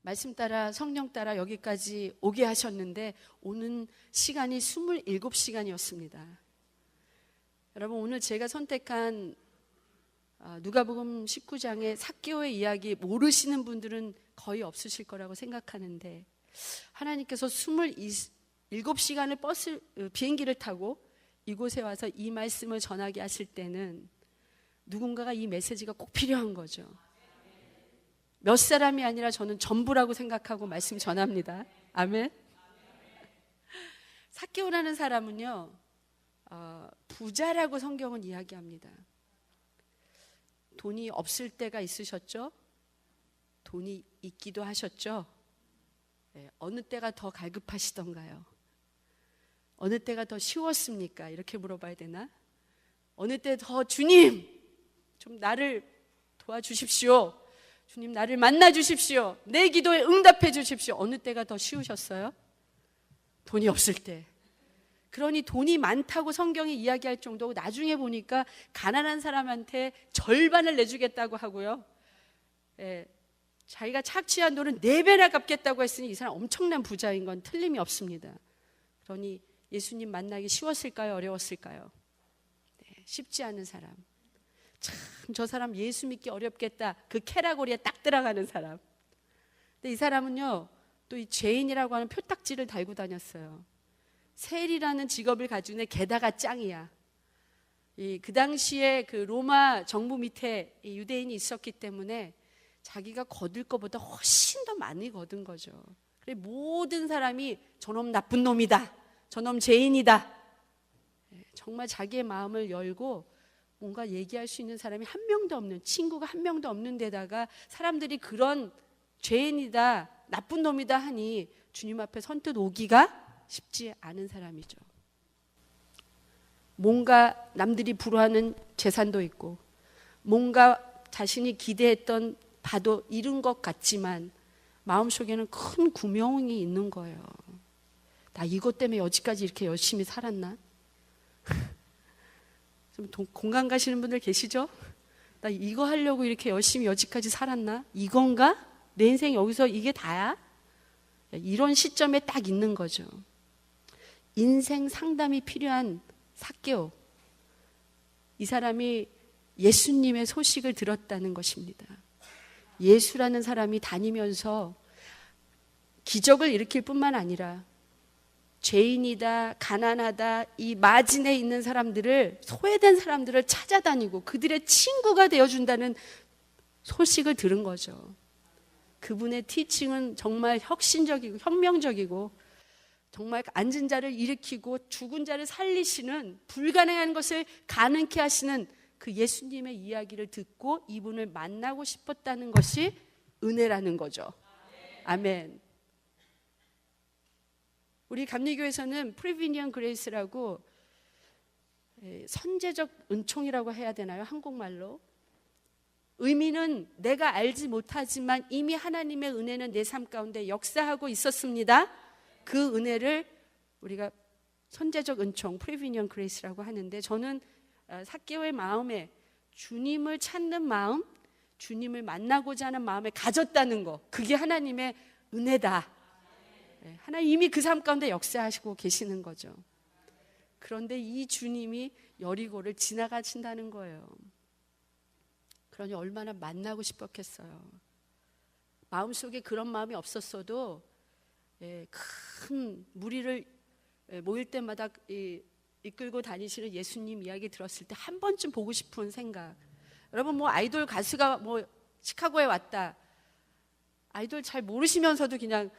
말씀 따라 성령 따라 여기까지 오게 하셨는데 오는 시간이 27시간이었습니다. 여러분, 오늘 제가 선택한 누가복음 19장의 삭개오의 이야기 모르시는 분들은 거의 없으실 거라고 생각하는데, 하나님께서 27시간을 비행기를 타고 이곳에 와서 이 말씀을 전하게 하실 때는 누군가가 이 메시지가 꼭 필요한 거죠. 몇 사람이 아니라 저는 전부라고 생각하고 말씀 전합니다. 아멘. 삭개오라는 사람은요, 부자라고 성경은 이야기합니다. 돈이 없을 때가 있으셨죠? 돈이 있기도 하셨죠? 네, 어느 때가 더 갈급하시던가요? 어느 때가 더 쉬웠습니까? 이렇게 물어봐야 되나? 어느 때 더 주님, 좀 나를 도와주십시오. 주님, 나를 만나 주십시오. 내 기도에 응답해 주십시오. 어느 때가 더 쉬우셨어요? 돈이 없을 때. 그러니 돈이 많다고 성경이 이야기할 정도고, 나중에 보니까 가난한 사람한테 절반을 내주겠다고 하고요. 자기가 착취한 돈은 4배나 갚겠다고 했으니 이 사람 엄청난 부자인 건 틀림이 없습니다. 그러니 예수님 만나기 쉬웠을까요? 어려웠을까요? 네, 쉽지 않은 사람. 참, 저 사람 예수 믿기 어렵겠다. 그 캐라고리에 딱 들어가는 사람. 근데 이 사람은요, 또 이 죄인이라고 하는 표딱지를 달고 다녔어요. 세리라는 직업을 가지고 있는 게다가 짱이야. 그 당시에 그 로마 정부 밑에 유대인이 있었기 때문에 자기가 거둘 것보다 훨씬 더 많이 거둔 거죠. 그래, 모든 사람이 저놈 나쁜 놈이다, 저놈 죄인이다. 정말 자기의 마음을 열고 뭔가 얘기할 수 있는 사람이 한 명도 없는, 친구가 한 명도 없는 데다가 사람들이 그런 죄인이다, 나쁜 놈이다 하니 주님 앞에 선뜻 오기가 쉽지 않은 사람이죠. 뭔가 남들이 부러워하는 재산도 있고, 뭔가 자신이 기대했던 바도 이룬 것 같지만 마음속에는 큰 구멍이 있는 거예요. 나 이것 때문에 여지까지 이렇게 열심히 살았나? 좀 공감 가시는 분들 계시죠? 나 이거 하려고 이렇게 열심히 여지까지 살았나? 이건가? 내 인생 여기서 이게 다야? 이런 시점에 딱 있는 거죠. 인생 상담이 필요한 삭개오. 이 사람이 예수님의 소식을 들었다는 것입니다. 예수라는 사람이 다니면서 기적을 일으킬 뿐만 아니라 죄인이다, 가난하다, 이 마진에 있는 사람들을, 소외된 사람들을 찾아다니고 그들의 친구가 되어준다는 소식을 들은 거죠. 그분의 티칭은 정말 혁신적이고 혁명적이고, 정말 앉은 자를 일으키고 죽은 자를 살리시는, 불가능한 것을 가능케 하시는 그 예수님의 이야기를 듣고 이분을 만나고 싶었다는 것이 은혜라는 거죠. 아멘. 우리 감리교에서는 프리비니언 그레이스라고, 선제적 은총이라고 해야 되나요? 한국말로. 의미는 내가 알지 못하지만 이미 하나님의 은혜는 내 삶 가운데 역사하고 있었습니다. 그 은혜를 우리가 선제적 은총, 프리비니언 그레이스라고 하는데, 저는 삭개오의 마음에 주님을 찾는 마음, 주님을 만나고자 하는 마음을 가졌다는 거, 그게 하나님의 은혜다. 하나님 이미 그 삶 가운데 역사하시고 계시는 거죠. 그런데 이 주님이 여리고를 지나가신다는 거예요. 그러니 얼마나 만나고 싶었겠어요. 마음속에 그런 마음이 없었어도 큰 무리를 모일 때마다 이끌고 다니시는 예수님 이야기 들었을 때 한 번쯤 보고 싶은 생각. 여러분, 뭐 아이돌 가수가 뭐 시카고에 왔다, 아이돌 잘 모르시면서도 그냥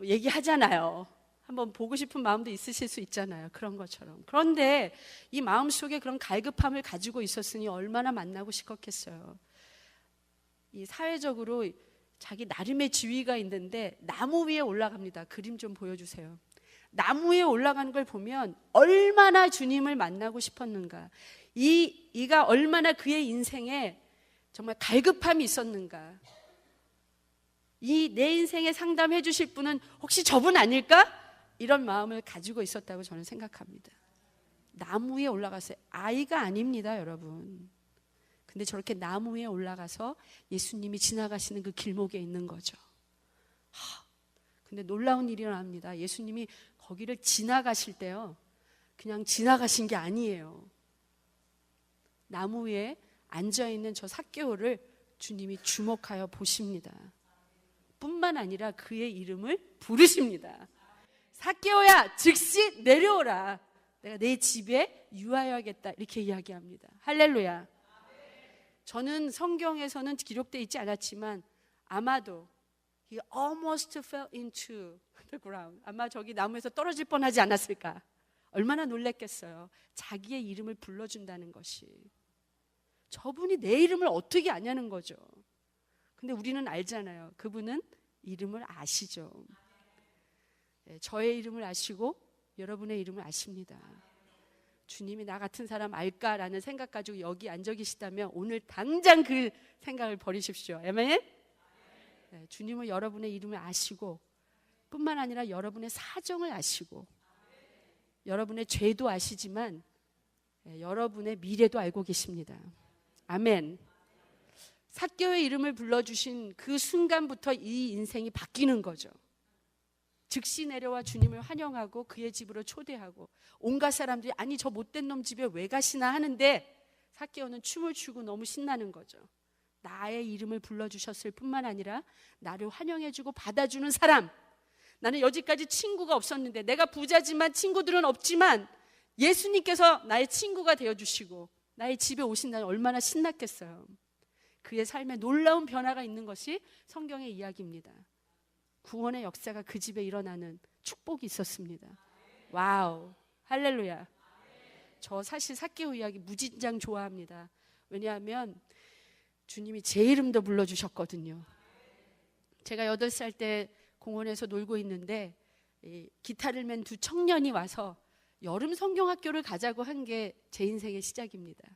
얘기하잖아요. 한번 보고 싶은 마음도 있으실 수 있잖아요. 그런 것처럼. 그런데 이 마음속에 그런 갈급함을 가지고 있었으니 얼마나 만나고 싶었겠어요. 이 사회적으로 자기 나름의 지위가 있는데 나무 위에 올라갑니다. 그림 좀 보여주세요. 나무 위에 올라가는 걸 보면 얼마나 주님을 만나고 싶었는가, 이가 얼마나 그의 인생에 정말 갈급함이 있었는가. 이 내 인생에 상담해 주실 분은 혹시 저분 아닐까? 이런 마음을 가지고 있었다고 저는 생각합니다. 나무 위에 올라갔어요. 아이가 아닙니다, 여러분. 근데 저렇게 나무 위에 올라가서 예수님이 지나가시는 그 길목에 있는 거죠. 근데 놀라운 일이 일어납니다. 예수님이 거기를 지나가실 때요, 그냥 지나가신 게 아니에요. 나무 위에 앉아있는 저 삭개오를 주님이 주목하여 보십니다. 뿐만 아니라 그의 이름을 부르십니다. 삭개오야, 즉시 내려오라. 내가 내 집에 유하여야겠다. 이렇게 이야기합니다. 할렐루야. 저는 성경에서는 기록되어 있지 않았지만 아마도 He almost fell into the ground. 아마 저기 나무에서 떨어질 뻔하지 않았을까. 얼마나 놀랬겠어요. 자기의 이름을 불러준다는 것이. 저분이 내 이름을 어떻게 아냐는 거죠. 근데 우리는 알잖아요. 그분은 이름을 아시죠. 저의 이름을 아시고 여러분의 이름을 아십니다. 주님이 나 같은 사람 알까라는 생각 가지고 여기 앉아 계시다면 오늘 당장 그 생각을 버리십시오. 아멘? 네, 주님은 여러분의 이름을 아시고 뿐만 아니라 여러분의 사정을 아시고 여러분의 죄도 아시지만 여러분의 미래도 알고 계십니다. 아멘. 삭개오의 이름을 불러주신 그 순간부터 이 인생이 바뀌는 거죠. 즉시 내려와 주님을 환영하고 그의 집으로 초대하고 온갖 사람들이 아니 저 못된 놈 집에 왜 가시나 하는데 삭개오는 춤을 추고 너무 신나는 거죠. 나의 이름을 불러주셨을 뿐만 아니라 나를 환영해주고 받아주는 사람. 나는 여지까지 친구가 없었는데 내가 부자지만 친구들은 없지만 예수님께서 나의 친구가 되어주시고 나의 집에 오신다면 얼마나 신났겠어요. 그의 삶에 놀라운 변화가 있는 것이 성경의 이야기입니다. 구원의 역사가 그 집에 일어나는 축복이 있었습니다. 와우, 할렐루야. 저 사실 삭개오 이야기 무진장 좋아합니다. 왜냐하면 주님이 제 이름도 불러주셨거든요. 제가 8살 때 공원에서 놀고 있는데 기타를 맨 두 청년이 와서 여름 성경학교를 가자고 한 게 제 인생의 시작입니다.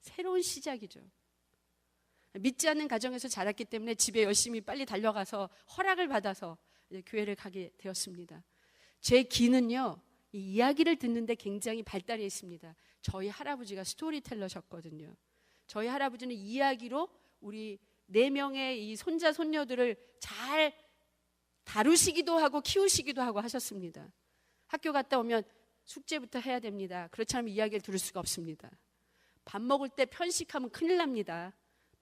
새로운 시작이죠. 믿지 않는 가정에서 자랐기 때문에 집에 열심히 빨리 달려가서 허락을 받아서 교회를 가게 되었습니다. 제 귀는요, 이 이야기를 듣는데 굉장히 발달해 있습니다. 저희 할아버지가 스토리텔러셨거든요. 저희 할아버지는 이야기로 우리 4명의 이 손자 손녀들을 잘 다루시기도 하고 키우시기도 하고 하셨습니다. 학교 갔다 오면 숙제부터 해야 됩니다. 그렇지 않으면 이야기를 들을 수가 없습니다. 밥 먹을 때 편식하면 큰일 납니다.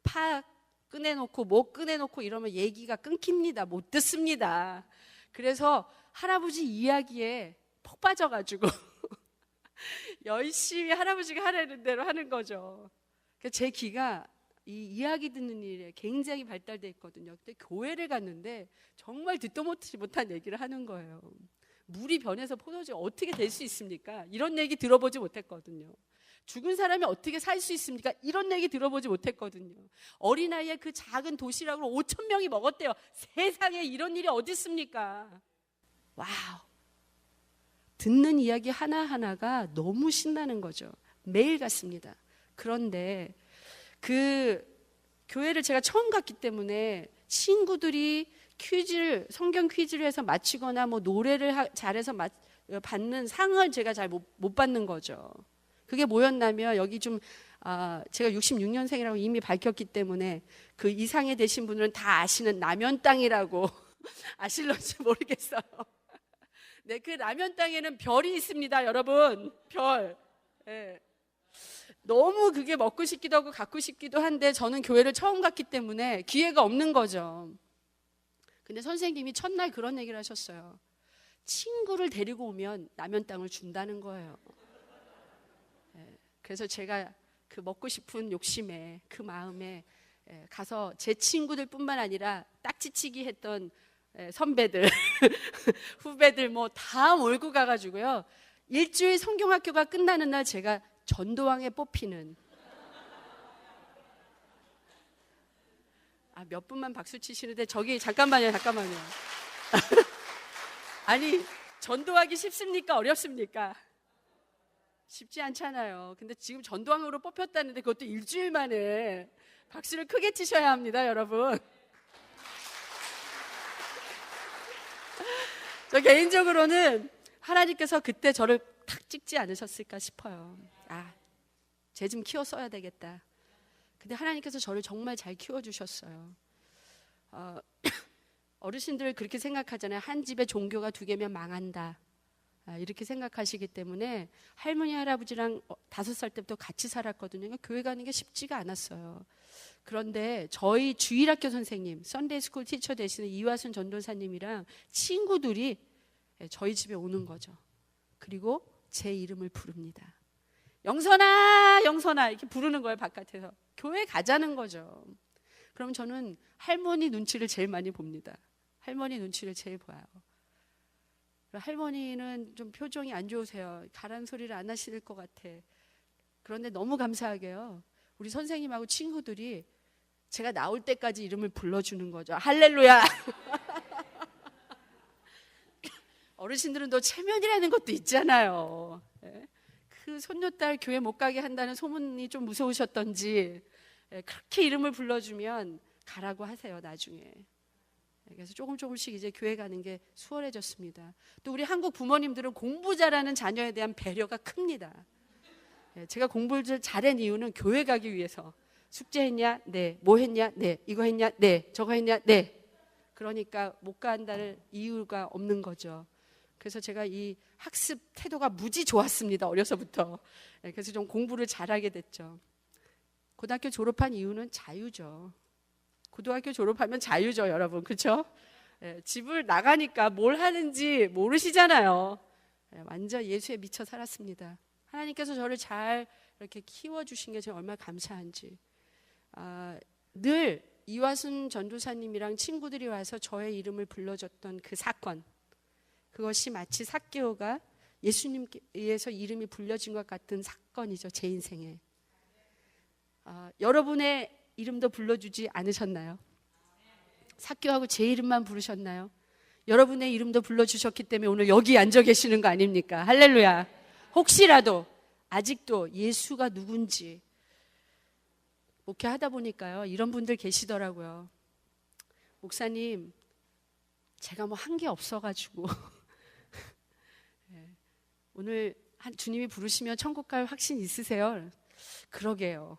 파 꺼내놓고 목 꺼내놓고 이러면 얘기가 끊깁니다. 못 듣습니다. 그래서 할아버지 이야기에 푹 빠져가지고 열심히 할아버지가 하라는 대로 하는 거죠. 제 귀가 이 이야기 듣는 일에 굉장히 발달되어 있거든요. 그때 교회를 갔는데 정말 듣도 못한 얘기를 하는 거예요. 물이 변해서 포도주가 어떻게 될 수 있습니까? 이런 얘기 들어보지 못했거든요. 죽은 사람이 어떻게 살 수 있습니까? 이런 얘기 들어보지 못했거든요. 어린아이의 그 작은 도시락으로 5,000명이 먹었대요. 세상에 이런 일이 어디 있습니까? 와우. 듣는 이야기 하나하나가 너무 신나는 거죠. 매일 같습니다. 그런데 그 교회를 제가 처음 갔기 때문에 친구들이 성경 퀴즈를 해서 맞히거나 뭐 노래를 잘해서 받는 상을 제가 잘 못 받는 거죠. 그게 뭐였냐면 여기 좀 제가 66년생이라고 이미 밝혔기 때문에 그 이상에 되신 분들은 다 아시는 라면 땅이라고 아실런지 모르겠어요. 네, 그 라면 땅에는 별이 있습니다, 여러분. 별. 네. 너무 그게 먹고 싶기도 하고 갖고 싶기도 한데 저는 교회를 처음 갔기 때문에 기회가 없는 거죠. 근데 선생님이 첫날 그런 얘기를 하셨어요. 친구를 데리고 오면 라면 땅을 준다는 거예요. 그래서 제가 그 먹고 싶은 욕심에 그 마음에 가서 제 친구들 뿐만 아니라 딱지치기 했던 선배들 후배들 뭐 다 몰고 가가지고요, 일주일 성경학교가 끝나는 날 제가 전도왕에 뽑히는, 몇 분만 박수 치시는데 저기 잠깐만요. 아니 전도하기 쉽습니까? 어렵습니까? 쉽지 않잖아요. 근데 지금 전도왕으로 뽑혔다는데 그것도 일주일 만에 박수를 크게 치셔야 합니다, 여러분. 저 개인적으로는 하나님께서 그때 저를 탁 찍지 않으셨을까 싶어요. 쟤 좀 키워 써야 되겠다. 근데 하나님께서 저를 정말 잘 키워주셨어요. 어르신들 그렇게 생각하잖아요. 한 집에 종교가 2개면 망한다. 이렇게 생각하시기 때문에 할머니 할아버지랑 5살 때부터 같이 살았거든요. 그러니까 교회 가는 게 쉽지가 않았어요. 그런데 저희 주일학교 선생님, 썬데이스쿨 티처 되시는 이화순 전도사님이랑 친구들이 저희 집에 오는 거죠. 그리고 제 이름을 부릅니다. 영선아, 영선아 이렇게 부르는 거예요. 바깥에서. 교회 가자는 거죠. 그럼 저는 할머니 눈치를 제일 많이 봅니다. 할머니 눈치를 제일 봐요. 할머니는 좀 표정이 안 좋으세요. 가란 소리를 안 하실 것 같아. 그런데 너무 감사하게요. 우리 선생님하고 친구들이 제가 나올 때까지 이름을 불러주는 거죠. 할렐루야. 어르신들은 또 체면이라는 것도 있잖아요. 그 손녀딸 교회 못 가게 한다는 소문이 좀 무서우셨던지 그렇게 이름을 불러주면 가라고 하세요. 나중에. 그래서 조금씩 이제 교회 가는 게 수월해졌습니다. 또 우리 한국 부모님들은 공부 잘하는 자녀에 대한 배려가 큽니다. 제가 공부를 잘한 이유는 교회 가기 위해서. 숙제했냐? 네. 뭐 했냐? 네. 이거 했냐? 네. 저거 했냐? 네. 그러니까 못 간다는 이유가 없는 거죠. 그래서 제가 이 학습 태도가 무지 좋았습니다. 어려서부터. 그래서 좀 공부를 잘하게 됐죠. 고등학교 졸업한 이유는 자유죠. 고등학교 졸업하면 자유죠, 여러분. 그렇죠? 집을 나가니까 뭘 하는지 모르시잖아요. 완전 예수에 미쳐 살았습니다. 하나님께서 저를 잘 이렇게 키워주신 게 제가 얼마나 감사한지. 늘 이화순 전도사님이랑 친구들이 와서 저의 이름을 불러줬던 그 사건, 그것이 마치 삭개오가 예수님께 의해서 이름이 불려진 것 같은 사건이죠. 제 인생에. 여러분의 이름도 불러주지 않으셨나요? 삭개오하고 제 이름만 부르셨나요? 여러분의 이름도 불러주셨기 때문에 오늘 여기 앉아 계시는 거 아닙니까? 할렐루야. 혹시라도 아직도 예수가 누군지 목회하다 보니까요, 이런 분들 계시더라고요. 목사님, 제가 뭐 한 게 없어가지고 오늘 주님이 부르시면 천국 갈 확신 있으세요? 그러게요.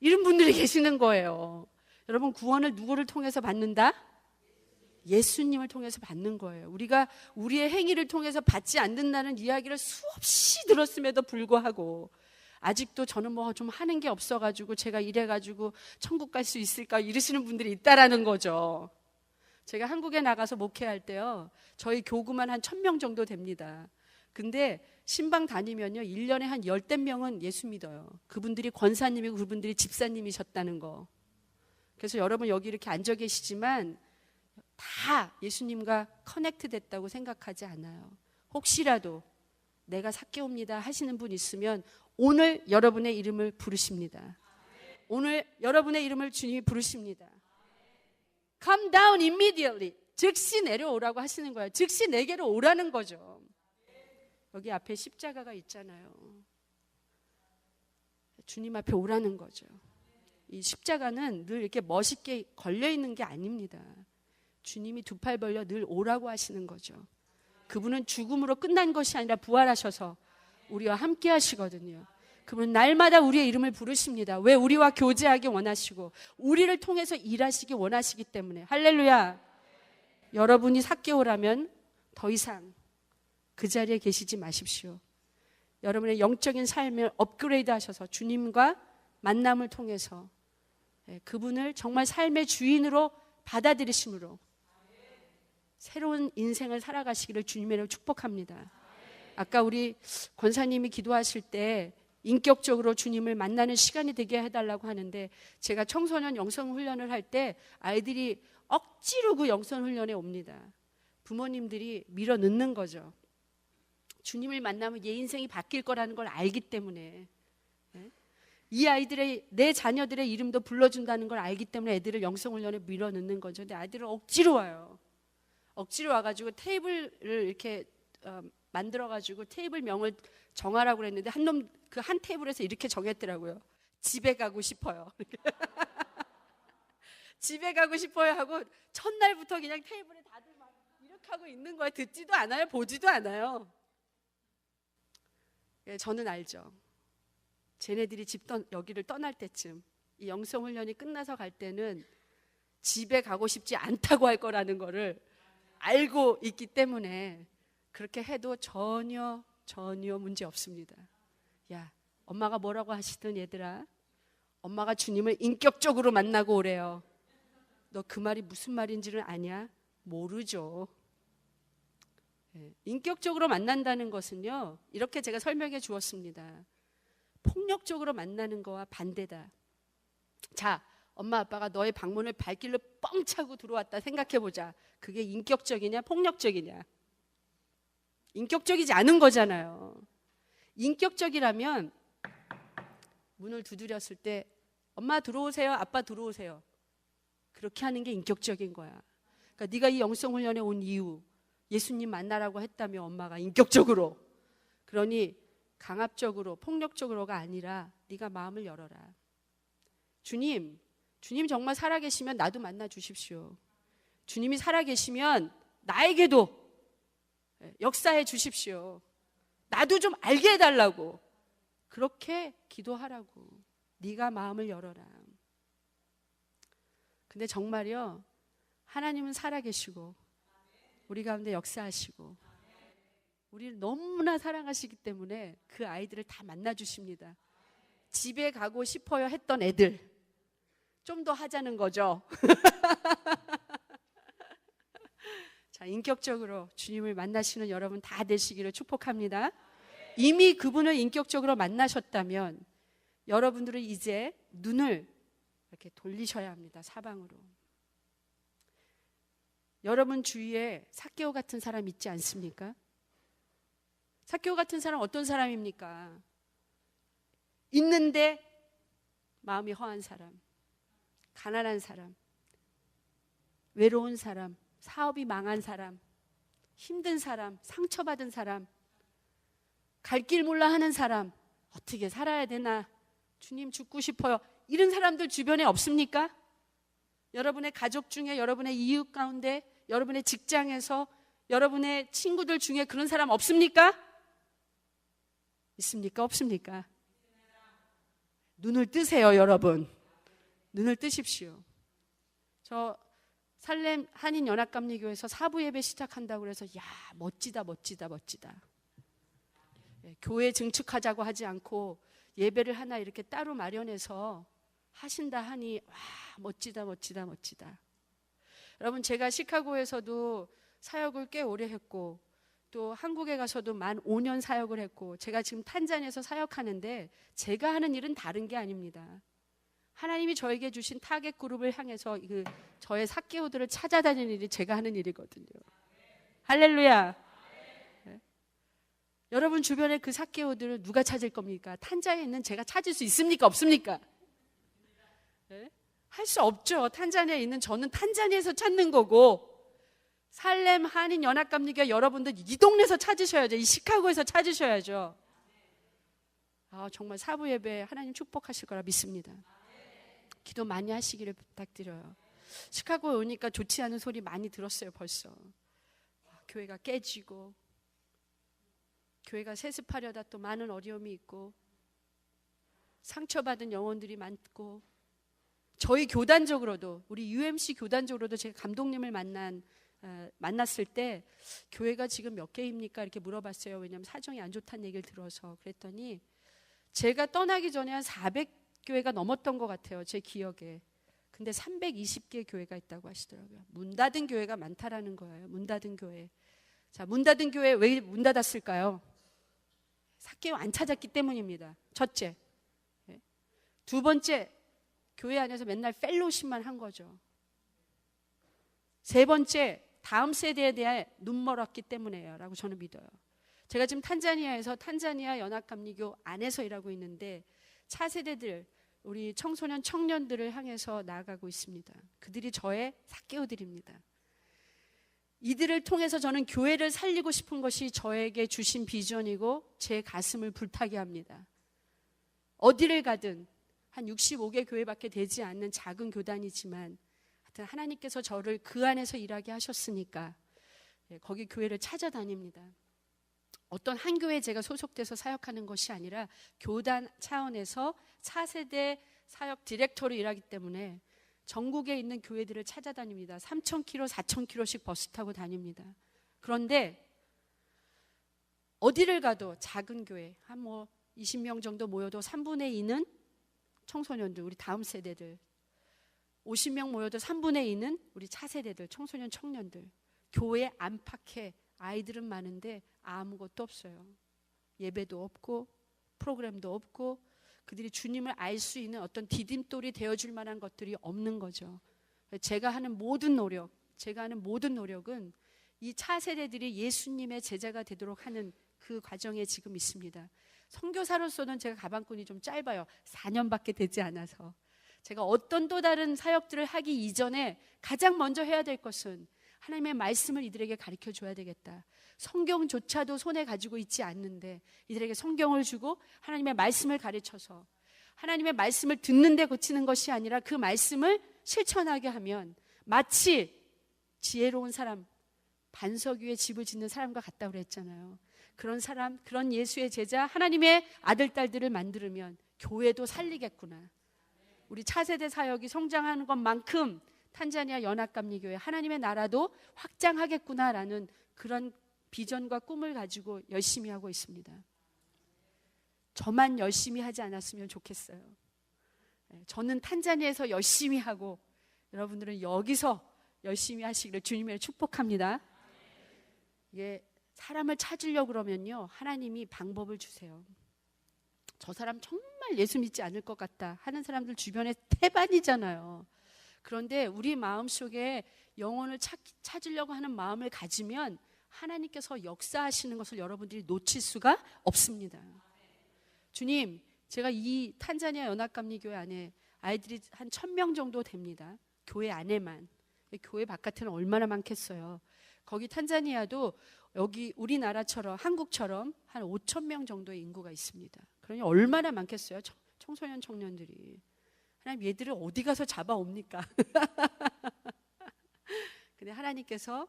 이런 분들이 계시는 거예요. 여러분, 구원을 누구를 통해서 받는다? 예수님을 통해서 받는 거예요. 우리가 우리의 행위를 통해서 받지 않는다는 이야기를 수없이 들었음에도 불구하고 아직도 저는 뭐 좀 하는 게 없어가지고 제가 이래가지고 천국 갈 수 있을까 이러시는 분들이 있다라는 거죠. 제가 한국에 나가서 목회할 때요, 저희 교구만 한 1000명 정도 됩니다. 근데 신방 다니면요 1년에 한 10대 명은 예수 믿어요. 그분들이 권사님이고 그분들이 집사님이셨다는 거. 그래서 여러분 여기 이렇게 앉아 계시지만 다 예수님과 커넥트 됐다고 생각하지 않아요. 혹시라도 내가 삭개옵니다 하시는 분 있으면 오늘 여러분의 이름을 부르십니다. 오늘 여러분의 이름을 주님이 부르십니다. Come down immediately. 즉시 내려오라고 하시는 거예요. 즉시 내게로 오라는 거죠. 여기 앞에 십자가가 있잖아요. 주님 앞에 오라는 거죠. 이 십자가는 늘 이렇게 멋있게 걸려있는 게 아닙니다. 주님이 2팔 벌려 늘 오라고 하시는 거죠. 그분은 죽음으로 끝난 것이 아니라 부활하셔서 우리와 함께 하시거든요. 그분은 날마다 우리의 이름을 부르십니다. 왜? 우리와 교제하기 원하시고 우리를 통해서 일하시기 원하시기 때문에. 할렐루야. 여러분이 삭개오라면 더 이상 그 자리에 계시지 마십시오. 여러분의 영적인 삶을 업그레이드 하셔서 주님과 만남을 통해서 그분을 정말 삶의 주인으로 받아들이심으로 새로운 인생을 살아가시기를 주님으로 축복합니다. 아까 우리 권사님이 기도하실 때 인격적으로 주님을 만나는 시간이 되게 해달라고 하는데, 제가 청소년 영성훈련을 할 때 아이들이 억지로 그 영성훈련에 옵니다. 부모님들이 밀어 넣는 거죠. 주님을 만나면 얘 인생이 바뀔 거라는 걸 알기 때문에. 이 아이들의, 내 자녀들의 이름도 불러준다는 걸 알기 때문에 애들을 영성훈련에 밀어 넣는 거죠. 근데 아이들은 억지로 와요. 억지로 와가지고 테이블을 이렇게 만들어가지고 테이블 명을 정하라고 그랬는데 한 놈 그 한 테이블에서 이렇게 정했더라고요. 집에 가고 싶어요. 집에 가고 싶어요 하고 첫날부터 그냥 테이블에 다들 막 이렇게 하고 있는 거예요. 듣지도 않아요. 보지도 않아요. 저는 알죠. 쟤네들이 여기를 떠날 때쯤, 이 영성훈련이 끝나서 갈 때는 집에 가고 싶지 않다고 할 거라는 거를 알고 있기 때문에 그렇게 해도 전혀 문제 없습니다. 야, 엄마가 뭐라고 하시든 얘들아, 엄마가 주님을 인격적으로 만나고 오래요. 너 그 말이 무슨 말인지를 아냐? 모르죠. 인격적으로 만난다는 것은요, 이렇게 제가 설명해 주었습니다. 폭력적으로 만나는 거와 반대다. 자, 엄마 아빠가 너의 방문을 발길로 뻥 차고 들어왔다 생각해 보자. 그게 인격적이냐 폭력적이냐? 인격적이지 않은 거잖아요. 인격적이라면 문을 두드렸을 때 엄마 들어오세요, 아빠 들어오세요, 그렇게 하는 게 인격적인 거야. 그러니까 네가 이 영성훈련에 온 이유, 예수님 만나라고 했다며 엄마가 인격적으로. 그러니 강압적으로 폭력적으로가 아니라 네가 마음을 열어라. 주님 정말 살아계시면 나도 만나 주십시오. 주님이 살아계시면 나에게도 역사해 주십시오. 나도 좀 알게 해달라고. 그렇게 기도하라고. 네가 마음을 열어라. 근데 정말요, 하나님은 살아계시고 우리 가운데 역사하시고 우리를 너무나 사랑하시기 때문에 그 아이들을 다 만나 주십니다. 집에 가고 싶어요 했던 애들 좀 더 하자는 거죠. 자, 인격적으로 주님을 만나시는 여러분 다 되시기를 축복합니다. 이미 그분을 인격적으로 만나셨다면 여러분들은 이제 눈을 이렇게 돌리셔야 합니다. 사방으로. 여러분 주위에 삭개오 같은 사람 있지 않습니까? 삭개오 같은 사람 어떤 사람입니까? 있는데 마음이 허한 사람, 가난한 사람, 외로운 사람, 사업이 망한 사람, 힘든 사람, 상처받은 사람, 갈 길 몰라 하는 사람, 어떻게 살아야 되나, 주님 죽고 싶어요, 이런 사람들 주변에 없습니까? 여러분의 가족 중에, 여러분의 이웃 가운데, 여러분의 직장에서, 여러분의 친구들 중에 그런 사람 없습니까? 있습니까? 없습니까? 눈을 뜨세요, 여러분. 눈을 뜨십시오. 저 살렘 한인연합감리교에서 사부 예배 시작한다고 해서 야, 멋지다. 교회 증축하자고 하지 않고 예배를 하나 이렇게 따로 마련해서 하신다 하니 와, 멋지다. 여러분, 제가 시카고에서도 사역을 꽤 오래 했고 또 한국에 가서도 만 5년 사역을 했고, 제가 지금 탄자니아에서 사역하는데 제가 하는 일은 다른 게 아닙니다. 하나님이 저에게 주신 타겟 그룹을 향해서 저의 삭개오들을 찾아다니는 일이 제가 하는 일이거든요. 할렐루야. 네. 여러분 주변에 그 삭개오들을 누가 찾을 겁니까? 탄자니아에 있는 제가 찾을 수 있습니까? 없습니까? 네? 할 수 없죠. 탄자니아에 있는 저는 탄자니아에서 찾는 거고, 살렘 한인 연합감리교 여러분들 이 동네에서 찾으셔야죠. 이 시카고에서 찾으셔야죠. 정말 사부 예배 하나님 축복하실 거라 믿습니다. 기도 많이 하시기를 부탁드려요. 시카고에 오니까 좋지 않은 소리 많이 들었어요. 벌써 교회가 깨지고, 교회가 세습하려다 또 많은 어려움이 있고, 상처받은 영혼들이 많고, 저희 교단적으로도, 우리 UMC 교단적으로도 제가 감독님을 만났을 때 교회가 지금 몇 개입니까? 이렇게 물어봤어요. 왜냐하면 사정이 안 좋다는 얘기를 들어서. 그랬더니 제가 떠나기 전에 한 400교회가 넘었던 것 같아요, 제 기억에. 근데 320개 교회가 있다고 하시더라고요. 문 닫은 교회가 많다라는 거예요. 문 닫은 교회. 자, 문 닫은 교회 왜 문 닫았을까요? 삭개오 안 찾았기 때문입니다. 첫째. 두 번째, 교회 안에서 맨날 펠로우십만 한 거죠. 세 번째, 다음 세대에 대해 눈멀었기 때문이에요 라고 저는 믿어요. 제가 지금 탄자니아에서 탄자니아 연합감리교 안에서 일하고 있는데 차세대들, 우리 청소년 청년들을 향해서 나아가고 있습니다. 그들이 저의 삭개오들입니다. 이들을 통해서 저는 교회를 살리고 싶은 것이 저에게 주신 비전이고 제 가슴을 불타게 합니다. 어디를 가든 한 65개 교회밖에 되지 않는 작은 교단이지만 하여튼 하나님께서 저를 그 안에서 일하게 하셨으니까 거기 교회를 찾아다닙니다. 어떤 한 교회에 제가 소속돼서 사역하는 것이 아니라 교단 차원에서 차세대 사역 디렉터로 일하기 때문에 전국에 있는 교회들을 찾아다닙니다. 3,000km, 4,000km씩 버스 타고 다닙니다. 그런데 어디를 가도 작은 교회, 한 20명 정도 모여도 3분의 2는 청소년들, 우리 다음 세대들, 50명 모여도 3분의 2는 우리 차세대들, 청소년, 청년들. 교회 안팎에 아이들은 많은데 아무것도 없어요. 예배도 없고 프로그램도 없고 그들이 주님을 알 수 있는 어떤 디딤돌이 되어줄 만한 것들이 없는 거죠. 제가 하는 모든 노력은 이 차세대들이 예수님의 제자가 되도록 하는 그 과정에 지금 있습니다. 선교사로서는 제가 가방끈이 좀 짧아요. 4년밖에 되지 않아서. 제가 어떤 또 다른 사역들을 하기 이전에 가장 먼저 해야 될 것은 하나님의 말씀을 이들에게 가르쳐 줘야 되겠다. 성경조차도 손에 가지고 있지 않는데 이들에게 성경을 주고 하나님의 말씀을 가르쳐서 하나님의 말씀을 듣는데 그치는 것이 아니라 그 말씀을 실천하게 하면 마치 지혜로운 사람, 반석 위에 집을 짓는 사람과 같다고 그랬잖아요. 그런 사람, 그런 예수의 제자, 하나님의 아들, 딸들을 만들면 교회도 살리겠구나. 우리 차세대 사역이 성장하는 것만큼 탄자니아 연합감리교회 하나님의 나라도 확장하겠구나라는 그런 비전과 꿈을 가지고 열심히 하고 있습니다. 저만 열심히 하지 않았으면 좋겠어요. 저는 탄자니아에서 열심히 하고 여러분들은 여기서 열심히 하시기를 주님의 축복합니다. 예, 사람을 찾으려고 그러면요 하나님이 방법을 주세요. 저 사람 정말 예수 믿지 않을 것 같다 하는 사람들 주변에 태반이잖아요. 그런데 우리 마음속에 영혼을 찾으려고 하는 마음을 가지면 하나님께서 역사하시는 것을 여러분들이 놓칠 수가 없습니다. 주님, 제가 이 탄자니아 연합감리교회 안에 아이들이 한 1,000명 정도 됩니다. 교회 안에만. 교회 바깥에는 얼마나 많겠어요. 거기 탄자니아도 여기 우리나라처럼 한국처럼 한 5,000명 정도의 인구가 있습니다. 그러니 얼마나 많겠어요. 청소년 청년들이. 하나님 얘들을 어디 가서 잡아옵니까? 근데 하나님께서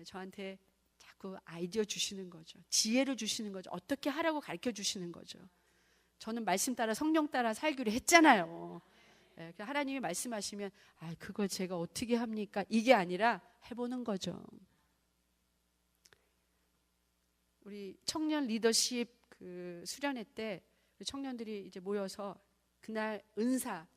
저한테 자꾸 아이디어 주시는 거죠. 지혜를 주시는 거죠. 어떻게 하라고 가르쳐 주시는 거죠. 저는 말씀 따라 성령 따라 살기로 했잖아요. 하나님이 말씀하시면 그걸 제가 어떻게 합니까? 이게 아니라 해보는 거죠. 우리 청년 리더십 그 수련회 때 청년들이 이제 모여서 그날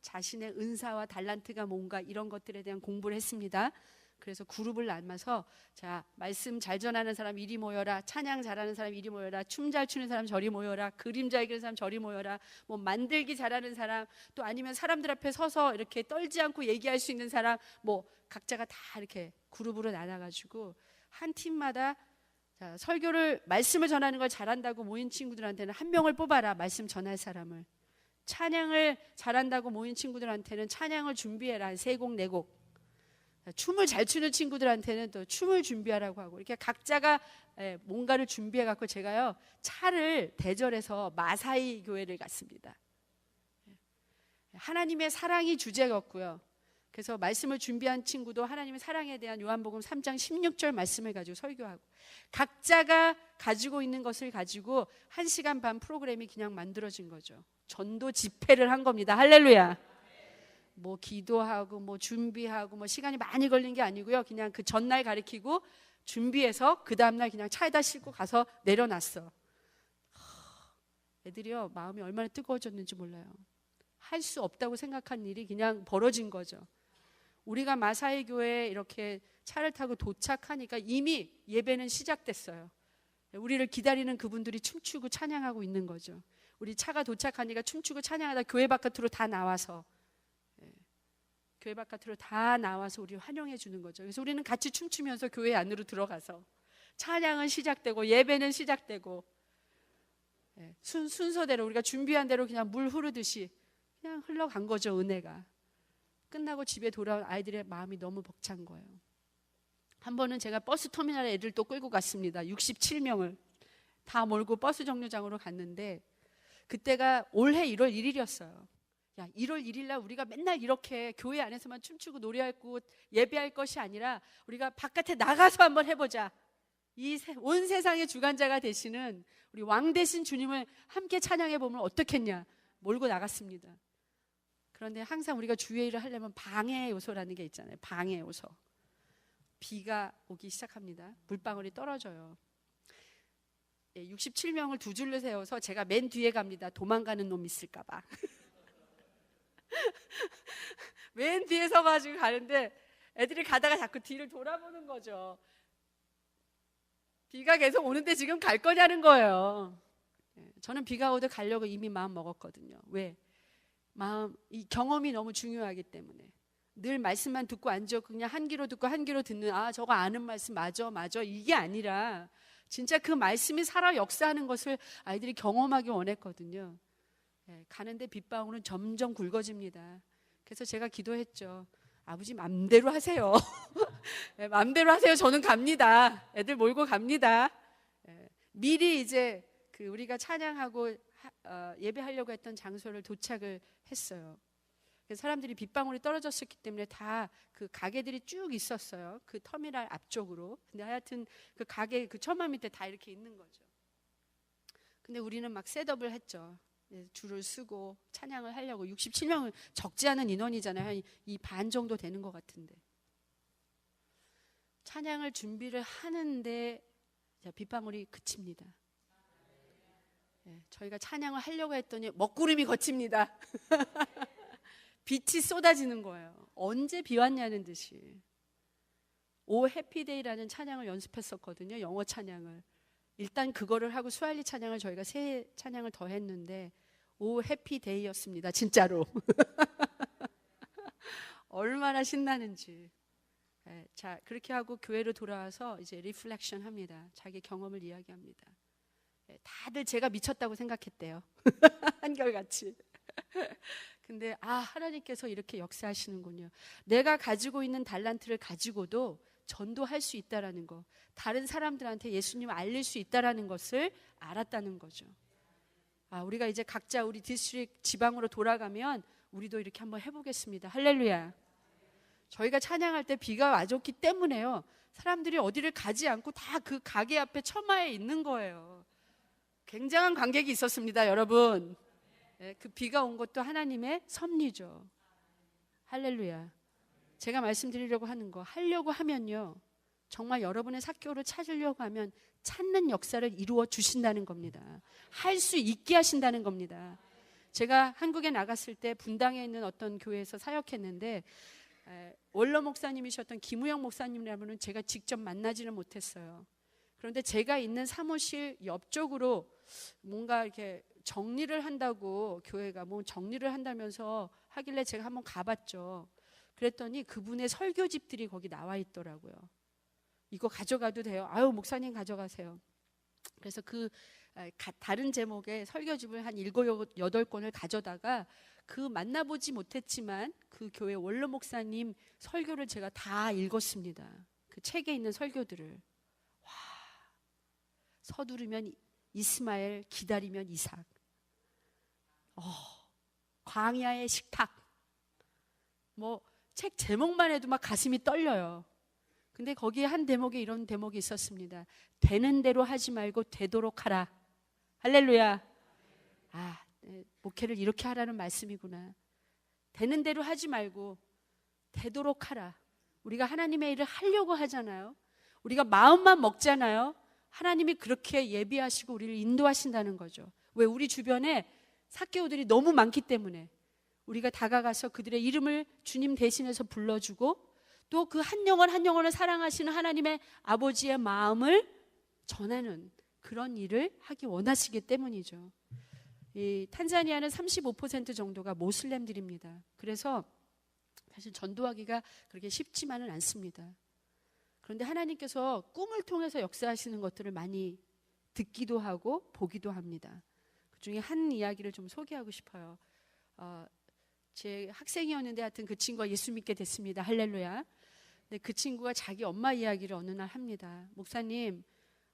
자신의 은사와 달란트가 뭔가 이런 것들에 대한 공부를 했습니다. 그래서 그룹을 나눠서 자, 말씀 잘 전하는 사람 이리 모여라, 찬양 잘하는 사람 이리 모여라, 춤 잘 추는 사람 저리 모여라, 그림 잘 그리는 사람 저리 모여라, 뭐 만들기 잘하는 사람, 또 아니면 사람들 앞에 서서 이렇게 떨지 않고 얘기할 수 있는 사람, 뭐 각자가 다 이렇게 그룹으로 나눠가지고 한 팀마다 자, 말씀을 전하는 걸 잘한다고 모인 친구들한테는 한 명을 뽑아라, 말씀 전할 사람을. 찬양을 잘한다고 모인 친구들한테는 찬양을 준비해라, 3곡 4곡. 춤을 잘 추는 친구들한테는 또 춤을 준비하라고 하고, 이렇게 각자가 뭔가를 준비해 갖고 제가요 차를 대절해서 마사이 교회를 갔습니다. 하나님의 사랑이 주제였고요. 그래서 말씀을 준비한 친구도 하나님의 사랑에 대한 요한복음 3장 16절 말씀을 가지고 설교하고, 각자가 가지고 있는 것을 가지고 1시간 반 프로그램이 그냥 만들어진 거죠. 전도 집회를 한 겁니다. 할렐루야. 뭐 기도하고 뭐 준비하고 뭐 시간이 많이 걸린 게 아니고요. 그냥 그 전날 가르치고 준비해서 그 다음날 그냥 차에다 싣고 가서 내려놨어. 애들이요 마음이 얼마나 뜨거워졌는지 몰라요. 할 수 없다고 생각한 일이 그냥 벌어진 거죠. 우리가 마사이 교회에 이렇게 차를 타고 도착하니까 이미 예배는 시작됐어요. 우리를 기다리는 그분들이 춤추고 찬양하고 있는 거죠. 우리 차가 도착하니까 춤추고 찬양하다 교회 바깥으로 다 나와서 우리를 환영해 주는 거죠. 그래서 우리는 같이 춤추면서 교회 안으로 들어가서 찬양은 시작되고 예배는 시작되고 순서대로 우리가 준비한 대로 그냥 물 흐르듯이 그냥 흘러간 거죠. 은혜가 끝나고 집에 돌아온 아이들의 마음이 너무 벅찬 거예요. 한 번은 제가 버스 터미널에 애들 또 끌고 갔습니다. 67명을 다 몰고 버스 정류장으로 갔는데 그때가 올해 1월 1일이었어요. 야, 1월 1일 날 우리가 맨날 이렇게 교회 안에서만 춤추고 노래하고 예배할 것이 아니라 우리가 바깥에 나가서 한번 해보자. 이 온 세상의 주관자가 되시는 우리 왕 되신 주님을 함께 찬양해 보면 어떻겠냐. 몰고 나갔습니다. 그런데 항상 우리가 주의를 하려면 방해 요소라는 게 있잖아요. 방해 요소. 비가 오기 시작합니다. 물방울이 떨어져요. 67명을 두 줄로 세워서 제가 맨 뒤에 갑니다. 도망가는 놈 있을까 봐. 맨 뒤에 서가지고 가는데 애들이 가다가 자꾸 뒤를 돌아보는 거죠. 비가 계속 오는데 지금 갈 거냐는 거예요. 저는 비가 오도 가려고 이미 마음 먹었거든요. 왜? 이 경험이 너무 중요하기 때문에. 늘 말씀만 듣고 앉아 그냥 한 귀로 듣고 한 귀로 듣는 저거 아는 말씀 맞아 이게 아니라 진짜 그 말씀이 살아 역사하는 것을 아이들이 경험하기 원했거든요. 가는데 빗방울은 점점 굵어집니다. 그래서 제가 기도했죠. 아버지 맘대로 하세요. 맘대로 하세요. 저는 갑니다. 애들 몰고 갑니다. 미리 이제 우리가 찬양하고 예배하려고 했던 장소를 도착을 했어요. 그래서 사람들이 빗방울이 떨어졌었기 때문에 다 그 가게들이 쭉 있었어요. 그 터미널 앞쪽으로. 근데 하여튼 그 가게 그 처마 밑에 다 이렇게 있는 거죠. 근데 우리는 막 셋업을 했죠. 줄을 쓰고 찬양을 하려고. 67명은 적지 않은 인원이잖아요. 이 반 정도 되는 것 같은데. 찬양을 준비를 하는데 빗방울이 그칩니다. 저희가 찬양을 하려고 했더니 먹구름이 걷힙니다. 빛이 쏟아지는 거예요. 언제 비 왔냐는 듯이. 오 해피데이라는 찬양을 연습했었거든요. 영어 찬양을. 일단 그거를 하고 스와일리 찬양을 저희가 세 찬양을 더 했는데 오 해피데이였습니다. 진짜로. 얼마나 신나는지. 자, 그렇게 하고 교회로 돌아와서 이제 리플렉션 합니다. 자기 경험을 이야기합니다. 다들 제가 미쳤다고 생각했대요. 한결같이. 근데 하나님께서 이렇게 역사하시는군요. 내가 가지고 있는 달란트를 가지고도 전도할 수 있다라는 거, 다른 사람들한테 예수님을 알릴 수 있다라는 것을 알았다는 거죠. 우리가 이제 각자 우리 디스트릭 지방으로 돌아가면 우리도 이렇게 한번 해보겠습니다. 할렐루야. 저희가 찬양할 때 비가 와줬기 때문에요. 사람들이 어디를 가지 않고 다 그 가게 앞에 처마에 있는 거예요. 굉장한 관객이 있었습니다, 여러분. 그 비가 온 것도 하나님의 섭리죠. 할렐루야. 제가 말씀드리려고 하는 거, 하려고 하면요, 정말 여러분의 삭개오를 찾으려고 하면 찾는 역사를 이루어 주신다는 겁니다. 할 수 있게 하신다는 겁니다. 제가 한국에 나갔을 때 분당에 있는 어떤 교회에서 사역했는데 원로 목사님이셨던 김우영 목사님이라면 제가 직접 만나지는 못했어요. 그런데 제가 있는 사무실 옆쪽으로 뭔가 이렇게 정리를 한다고, 교회가 뭐 정리를 한다면서 하길래 제가 한번 가봤죠. 그랬더니 그분의 설교집들이 거기 나와 있더라고요. 이거 가져가도 돼요? 목사님 가져가세요. 그래서 다른 제목의 설교집을 한 7, 8권을 가져다가 만나보지 못했지만 그 교회 원로 목사님 설교를 제가 다 읽었습니다. 그 책에 있는 설교들을. 서두르면 이스마엘, 기다리면 이삭. 광야의 식탁. 책 제목만 해도 막 가슴이 떨려요. 근데 거기에 한 대목에 이런 대목이 있었습니다. 되는 대로 하지 말고 되도록 하라. 할렐루야. 목회를 이렇게 하라는 말씀이구나. 되는 대로 하지 말고 되도록 하라. 우리가 하나님의 일을 하려고 하잖아요. 우리가 마음만 먹잖아요. 하나님이 그렇게 예비하시고 우리를 인도하신다는 거죠. 왜? 우리 주변에 삭개오들이 너무 많기 때문에 우리가 다가가서 그들의 이름을 주님 대신해서 불러주고 또 그 한 영혼 한 영혼을 사랑하시는 하나님의 아버지의 마음을 전하는 그런 일을 하기 원하시기 때문이죠. 이 탄자니아는 35% 정도가 모슬렘들입니다. 그래서 사실 전도하기가 그렇게 쉽지만은 않습니다. 그런데 하나님께서 꿈을 통해서 역사하시는 것들을 많이 듣기도 하고 보기도 합니다. 그 중에 한 이야기를 좀 소개하고 싶어요. 제 학생이었는데 하여튼 그 친구가 예수 믿게 됐습니다. 할렐루야. 근데 그 친구가 자기 엄마 이야기를 어느 날 합니다. 목사님,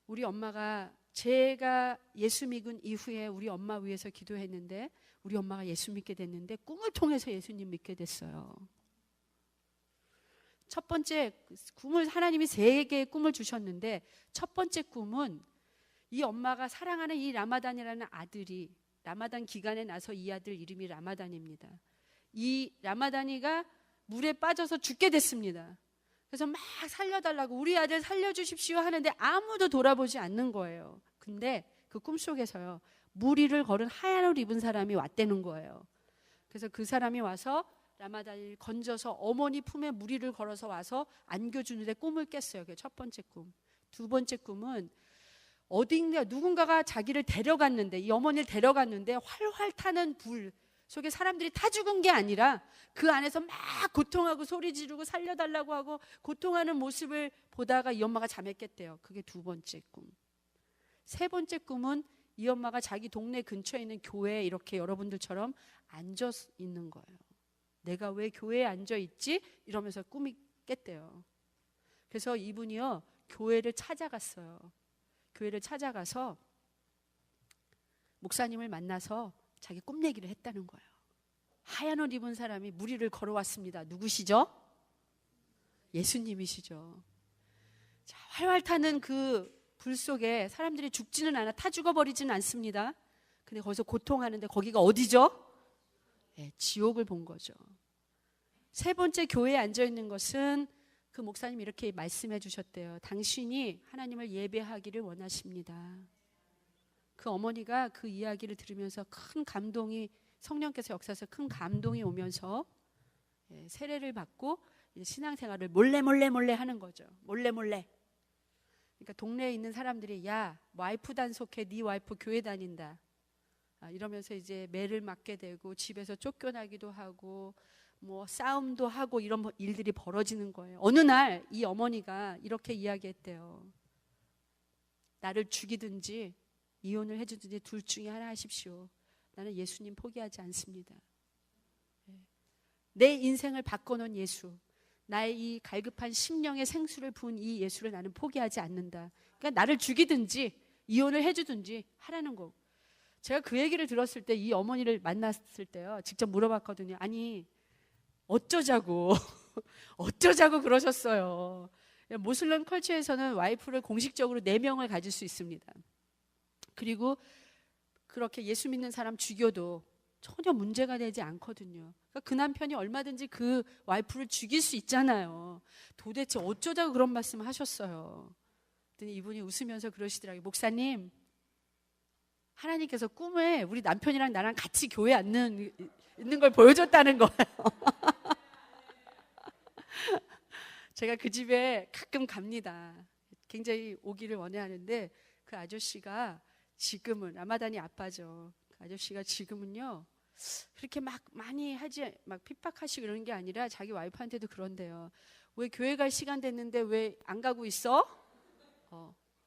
우리 엄마가 제가 예수 믿은 이후에 우리 엄마 위해서 기도했는데 우리 엄마가 예수 믿게 됐는데 꿈을 통해서 예수님 믿게 됐어요. 첫 번째 꿈을, 하나님이 3개의 꿈을 주셨는데 첫 번째 꿈은 이 엄마가 사랑하는 이 라마단이라는 아들이 라마단 기간에 나서 이 아들 이름이 라마단입니다. 이 라마다니가 물에 빠져서 죽게 됐습니다. 그래서 막 살려달라고 우리 아들 살려주십시오 하는데 아무도 돌아보지 않는 거예요. 근데 그 꿈속에서요, 무리를 걸은 하얀 옷 입은 사람이 왔다는 거예요. 그래서 그 사람이 와서 라마다니를 건져서 어머니 품에 무리를 걸어서 와서 안겨주는데 꿈을 깼어요. 그게 첫 번째 꿈. 두 번째 꿈은 어딘가 누군가가 자기를 데려갔는데, 이 어머니를 데려갔는데 활활 타는 불 속에 사람들이 다 죽은 게 아니라 그 안에서 막 고통하고 소리 지르고 살려달라고 하고 고통하는 모습을 보다가 이 엄마가 잠에 깼대요. 그게 두 번째 꿈. 세 번째 꿈은 이 엄마가 자기 동네 근처에 있는 교회에 이렇게 여러분들처럼 앉아 있는 거예요. 내가 왜 교회에 앉아 있지? 이러면서 꿈이 깼대요. 그래서 이분이요, 교회를 찾아갔어요. 교회를 찾아가서 목사님을 만나서 자기 꿈 얘기를 했다는 거예요. 하얀 옷 입은 사람이 무리를 걸어왔습니다. 누구시죠? 예수님이시죠. 자, 활활 타는 그 불 속에 사람들이 죽지는 않아, 타 죽어버리지는 않습니다. 근데 거기서 고통하는데 거기가 어디죠? 네, 지옥을 본 거죠. 세 번째 교회에 앉아있는 것은 그 목사님이 이렇게 말씀해 주셨대요. 당신이 하나님을 예배하기를 원하십니다. 그 어머니가 그 이야기를 들으면서 큰 감동이, 성령께서 역사에서 큰 감동이 오면서 세례를 받고 신앙생활을 몰래 하는 거죠. 몰래. 그러니까 동네에 있는 사람들이 야, 와이프 단속해, 네 와이프 교회 다닌다, 이러면서 이제 매를 맞게 되고 집에서 쫓겨나기도 하고 뭐 싸움도 하고 이런 일들이 벌어지는 거예요. 어느 날 이 어머니가 이렇게 이야기했대요. 나를 죽이든지 이혼을 해주든지 둘 중에 하나 하십시오. 나는 예수님 포기하지 않습니다. 내 인생을 바꿔놓은 예수, 나의 이 갈급한 심령의 생수를 부은 이 예수를 나는 포기하지 않는다. 그러니까 나를 죽이든지 이혼을 해주든지 하라는 거. 제가 그 얘기를 들었을 때 이 어머니를 만났을 때요, 직접 물어봤거든요. 아니 어쩌자고 어쩌자고 그러셨어요. 모슬렘 컬처에서는 와이프를 공식적으로 4명을 가질 수 있습니다. 그리고 그렇게 예수 믿는 사람 죽여도 전혀 문제가 되지 않거든요. 그러니까 그 남편이 얼마든지 그 와이프를 죽일 수 있잖아요. 도대체 어쩌자고 그런 말씀을 하셨어요. 그랬더니 이분이 웃으면서 그러시더라고요. 목사님, 하나님께서 꿈에 우리 남편이랑 나랑 같이 교회 있는 걸 보여줬다는 거예요. 제가 그 집에 가끔 갑니다. 굉장히 오기를 원해하는데 그 아저씨가 지금은 라마다니 아빠죠. 그 아저씨가 지금은요, 그렇게 막 많이 막 핍박하시고 그러는 게 아니라 자기 와이프한테도 그런데요. 왜 교회 갈 시간 됐는데 왜 안 가고 있어?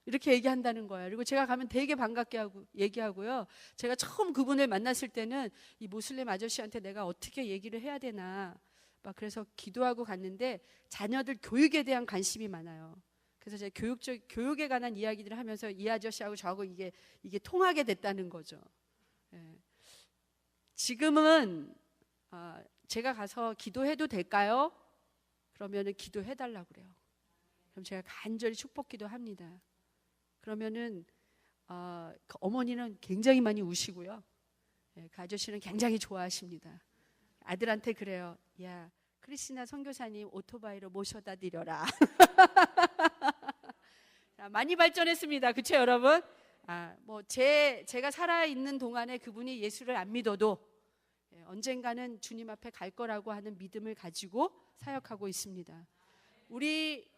이렇게 얘기한다는 거예요. 그리고 제가 가면 되게 반갑게 얘기하고요. 제가 처음 그분을 만났을 때는 이 모슬렘 아저씨한테 내가 어떻게 얘기를 해야 되나 막 그래서 기도하고 갔는데 자녀들 교육에 대한 관심이 많아요. 그래서 제가 교육에 관한 이야기들을 하면서 이 아저씨하고 저하고 이게 통하게 됐다는 거죠. 지금은 제가 가서 기도해도 될까요? 그러면은 기도해달라고 그래요. 그럼 제가 간절히 축복기도 합니다. 그러면은 그 어머니는 굉장히 많이 우시고요. 그 아저씨는 굉장히 좋아하십니다. 아들한테 그래요. 야, 크리스티나 선교사님 오토바이로 모셔다 드려라. 많이 발전했습니다. 그렇죠, 여러분? 제가 살아있는 동안에 그분이 예수를 안 믿어도 언젠가는 주님 앞에 갈 거라고 하는 믿음을 가지고 사역하고 있습니다. 우리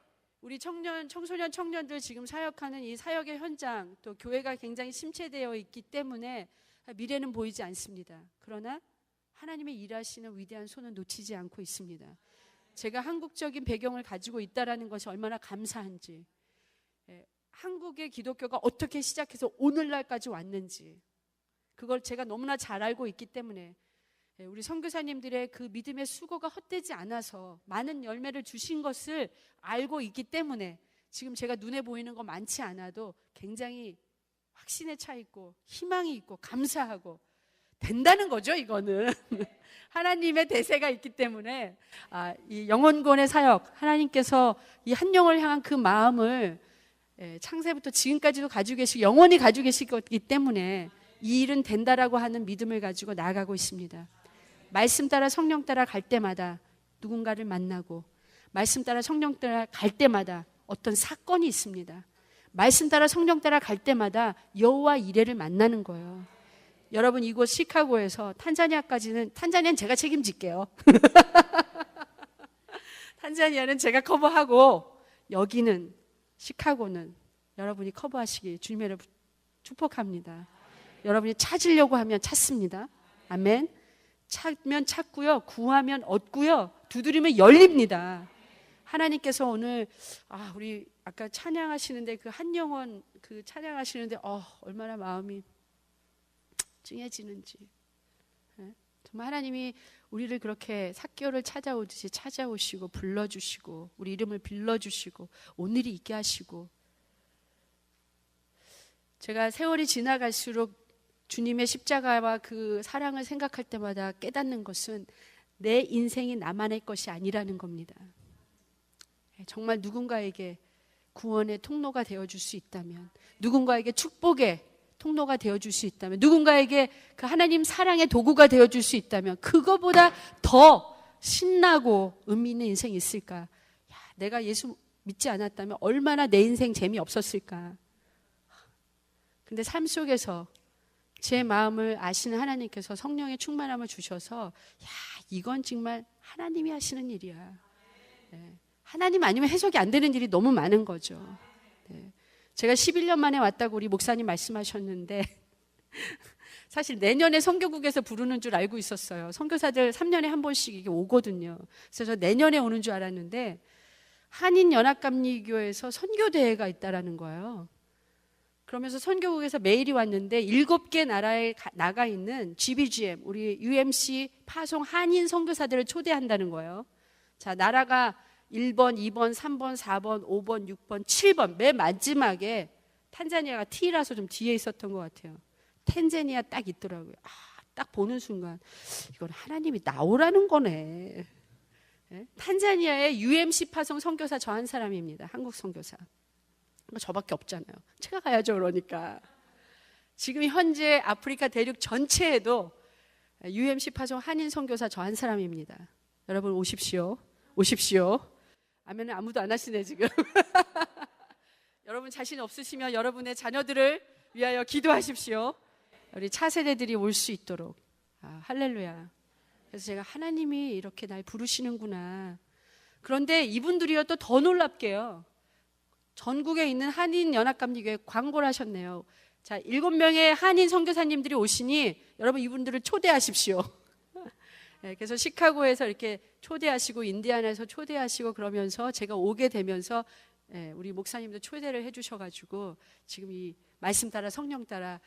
청소년 청년들 지금 사역하는 이 사역의 현장, 또 교회가 굉장히 심체되어 있기 때문에 미래는 보이지 않습니다. 그러나 하나님의 일하시는 위대한 손은 놓치지 않고 있습니다. 제가 한국적인 배경을 가지고 있다라는 것이 얼마나 감사한지, 한국의 기독교가 어떻게 시작해서 오늘날까지 왔는지 그걸 제가 너무나 잘 알고 있기 때문에 우리 선교사님들의 그 믿음의 수고가 헛되지 않아서 많은 열매를 주신 것을 알고 있기 때문에 지금 제가 눈에 보이는 거 많지 않아도 굉장히 확신에 차 있고 희망이 있고 감사하고 된다는 거죠. 이거는 하나님의 대세가 있기 때문에 이 영혼권의 사역, 하나님께서 이 한 영을 향한 그 마음을 창세부터 지금까지도 가지고 계시고 영원히 가지고 계시기 때문에 이 일은 된다라고 하는 믿음을 가지고 나아가고 있습니다. 말씀 따라 성령 따라 갈 때마다 누군가를 만나고, 말씀 따라 성령 따라 갈 때마다 어떤 사건이 있습니다. 말씀 따라 성령 따라 갈 때마다 여호와 이레를 만나는 거예요. 여러분, 이곳 시카고에서 탄자니아는 제가 책임질게요. 탄자니아는 제가 커버하고, 여기는 시카고는 여러분이 커버하시기 주님의 축복합니다. 여러분이 찾으려고 하면 찾습니다. 아멘. 찾으면 찾고요, 구하면 얻고요, 두드리면 열립니다. 하나님께서 오늘 우리 아까 찬양하시는데 그 한 영혼 그 찬양하시는데 얼마나 마음이 찡해지는지. 정말 하나님이 우리를 그렇게 삭개오를 찾아오듯이 찾아오시고 불러주시고 우리 이름을 빌러주시고 오늘이 있게 하시고, 제가 세월이 지나갈수록 주님의 십자가와 그 사랑을 생각할 때마다 깨닫는 것은 내 인생이 나만의 것이 아니라는 겁니다. 정말 누군가에게 구원의 통로가 되어줄 수 있다면, 누군가에게 축복의 통로가 되어줄 수 있다면, 누군가에게 그 하나님 사랑의 도구가 되어줄 수 있다면, 그거보다 더 신나고 의미 있는 인생이 있을까? 내가 예수 믿지 않았다면 얼마나 내 인생 재미없었을까? 근데 삶 속에서 제 마음을 아시는 하나님께서 성령의 충만함을 주셔서 이건 정말 하나님이 하시는 일이야. 하나님 아니면 해석이 안 되는 일이 너무 많은 거죠. 제가 11년 만에 왔다고 우리 목사님 말씀하셨는데 사실 내년에 선교국에서 부르는 줄 알고 있었어요. 선교사들 3년에 한 번씩 이게 오거든요. 그래서 내년에 오는 줄 알았는데 한인연합감리교에서 선교대회가 있다라는 거예요. 그러면서 선교국에서 메일이 왔는데 7개 나라에 나가 있는 GBGM, 우리 UMC 파송 한인 선교사들을 초대한다는 거예요. 자, 나라가 1번, 2번, 3번, 4번, 5번, 6번, 7번 맨 마지막에 탄자니아가 T라서 좀 뒤에 있었던 것 같아요. 탄자니아 딱 있더라고요. 딱 보는 순간 이건 하나님이 나오라는 거네. 탄자니아의 UMC 파송 선교사 저 한 사람입니다. 한국 선교사. 저밖에 없잖아요. 제가 가야죠. 그러니까 지금 현재 아프리카 대륙 전체에도 UMC 파송 한인 선교사 저 한 사람입니다. 여러분 오십시오. 아멘은 아무도 안 하시네 지금. 여러분 자신 없으시면 여러분의 자녀들을 위하여 기도하십시오. 우리 차세대들이 올 수 있도록. 할렐루야. 그래서 제가 하나님이 이렇게 날 부르시는구나. 그런데 이분들이요 또 더 놀랍게요. 전국에 있는 한인연합감리교회 광고를 하셨네요. 자, 7명의 한인 선교사님들이 오시니 여러분 이분들을 초대하십시오. 그래서 시카고에서 이렇게 초대하시고 인디아나에서 초대하시고 그러면서 제가 오게 되면서 우리 목사님도 초대를 해주셔가지고 지금 이 말씀 따라 성령 따라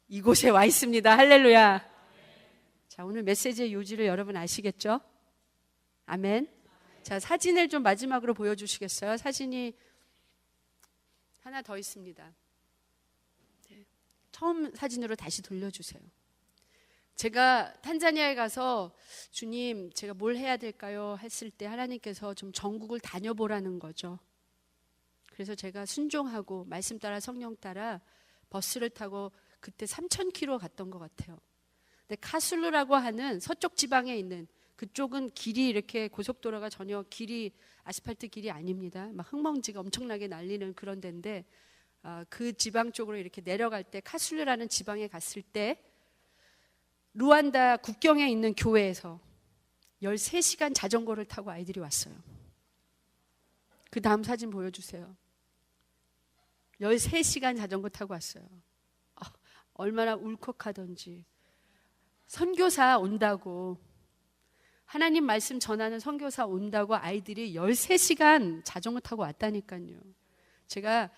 이곳에 와 있습니다. 할렐루야. 자, 오늘 메시지의 요지를 여러분 아시겠죠? 아멘. 자, 사진을 좀 마지막으로 보여주시겠어요? 사진이 하나 더 있습니다. 처음 사진으로 다시 돌려주세요. 제가 탄자니아에 가서 주님 제가 뭘 해야 될까요? 했을 때 하나님께서 좀 전국을 다녀보라는 거죠. 그래서 제가 순종하고 말씀 따라 성령 따라 버스를 타고 그때 3,000km 갔던 것 같아요. 근데 카술루라고 하는 서쪽 지방에 있는 그쪽은 길이 이렇게 고속도로가 전혀 길이 아스팔트 길이 아닙니다. 막 흙먼지가 엄청나게 날리는 그런 데인데 그 지방 쪽으로 이렇게 내려갈 때 카술루라는 지방에 갔을 때 루안다 국경에 있는 교회에서 13시간 자전거를 타고 아이들이 왔어요. 그 다음 사진 보여주세요. 13시간 자전거 타고 왔어요. 얼마나 울컥하던지. 선교사 온다고, 하나님 말씀 전하는 선교사 온다고 아이들이 13시간 자전거 타고 왔다니까요. 제가